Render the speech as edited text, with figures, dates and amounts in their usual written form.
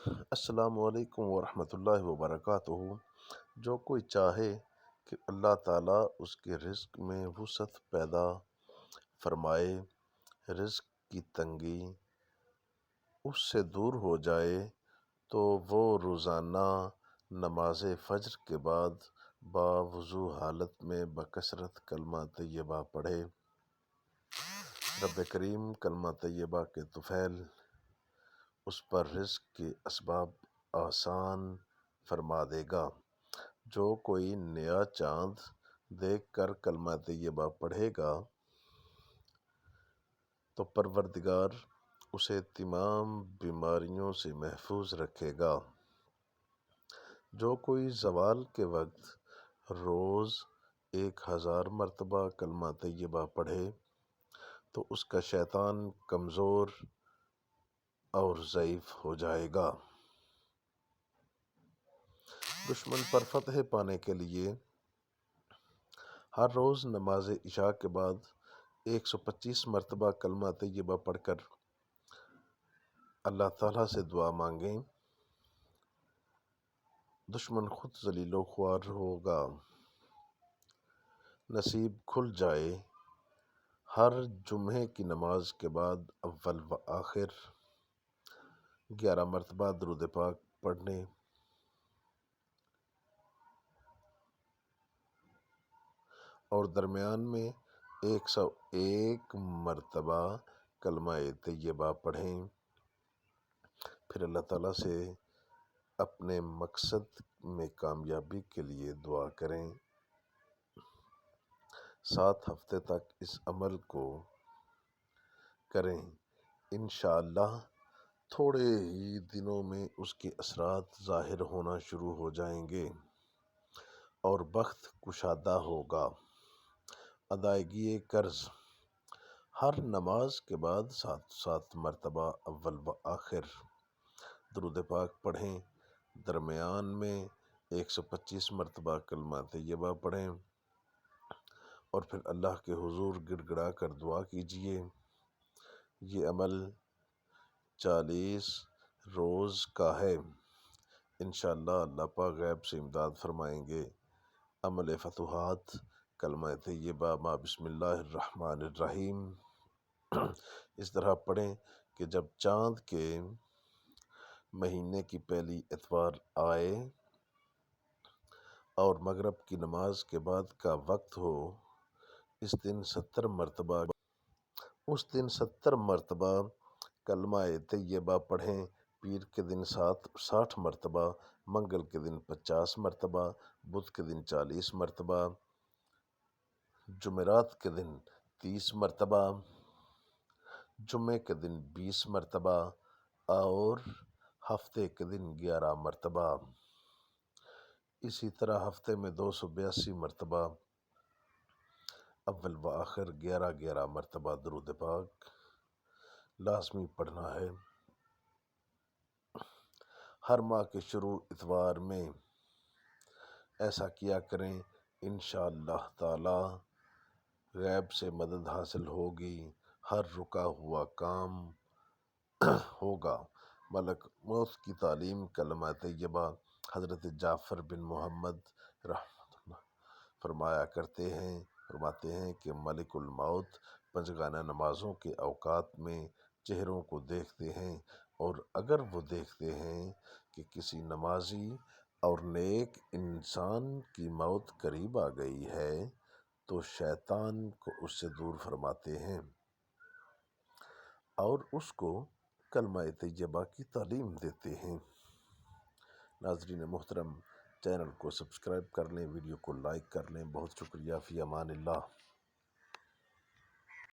السلام علیکم ورحمۃ اللہ وبرکاتہ۔ جو کوئی چاہے کہ اللہ تعالیٰ اس کے رزق میں وسعت پیدا فرمائے، رزق کی تنگی اس سے دور ہو جائے، تو وہ روزانہ نماز فجر کے بعد باوضو حالت میں بکثرت کلمہ طیبہ پڑھے۔ رب کریم کلمہ طیبہ کے طفیل اس پر رزق کے اسباب آسان فرما دے گا۔ جو کوئی نیا چاند دیکھ کر کلمہ طیبہ پڑھے گا تو پروردگار اسے تمام بیماریوں سے محفوظ رکھے گا۔ جو کوئی زوال کے وقت روز 1000 مرتبہ کلمہ طیبہ پڑھے تو اس کا شیطان کمزور اور ضعیف ہو جائے گا۔ دشمن پر فتح پانے کے لیے ہر روز نماز عشاء کے بعد 125 مرتبہ کلمہ طیبہ پڑھ کر اللہ تعالیٰ سے دعا مانگیں، دشمن خود ذلیل و خوار ہوگا، نصیب کھل جائے۔ ہر جمعے کی نماز کے بعد اول و آخر 11 مرتبہ درود پاک پڑھنے اور درمیان میں 101 مرتبہ کلمہ طیبہ پڑھیں۔ پھر اللہ تعالیٰ سے اپنے مقصد میں کامیابی کے لیے دعا کریں۔ 7 ہفتے تک اس عمل کو کریں، انشاءاللہ تھوڑے ہی دنوں میں اس کے اثرات ظاہر ہونا شروع ہو جائیں گے اور بخت کشادہ ہوگا۔ ادائیگی قرض: ہر نماز کے بعد 7 مرتبہ اول و آخر درود پاک پڑھیں، درمیان میں 125 مرتبہ کلمہ طیبہ پڑھیں اور پھر اللہ کے حضور گڑ گڑا کر دعا کیجیے۔ یہ عمل 40 روز کا ہے، انشاءاللہ اللہ پاک غیب سے امداد فرمائیں گے۔ عمل فتوحات: کلمہ طیبہ ما بسم اللہ الرحمن الرحیم اس طرح پڑھیں کہ جب چاند کے مہینے کی پہلی اتوار آئے اور مغرب کی نماز کے بعد کا وقت ہو، اس دن 70 مرتبہ کلمہ طیبہ پڑھیں۔ پیر کے دن 60 مرتبہ، منگل کے دن 50 مرتبہ، بدھ کے دن 40 مرتبہ، جمعرات کے دن 30 مرتبہ، جمعے کے دن 20 مرتبہ اور ہفتے کے دن 11 مرتبہ۔ اسی طرح ہفتے میں 282 مرتبہ اول و آخر 11 مرتبہ درود پاک لازمی پڑھنا ہے۔ ہر ماہ کے شروع اتوار میں ایسا کیا کریں، انشاءاللہ تعالی غیب سے مدد حاصل ہوگی، ہر رکا ہوا کام ہوگا۔ ملک موت کی تعلیم کلمہ طیبہ: حضرت جعفر بن محمد رحمۃ اللہ فرماتے ہیں کہ ملک الموت پنجگانہ نمازوں کے اوقات میں چہروں کو دیکھتے ہیں، اور اگر وہ دیکھتے ہیں کہ کسی نمازی اور نیک انسان کی موت قریب آ گئی ہے تو شیطان کو اس سے دور فرماتے ہیں اور اس کو کلمہ طیبہ کی تعلیم دیتے ہیں۔ ناظرین محترم، چینل کو سبسکرائب کر لیں، ویڈیو کو لائک کر لیں۔ بہت شکریہ، فی امان اللہ۔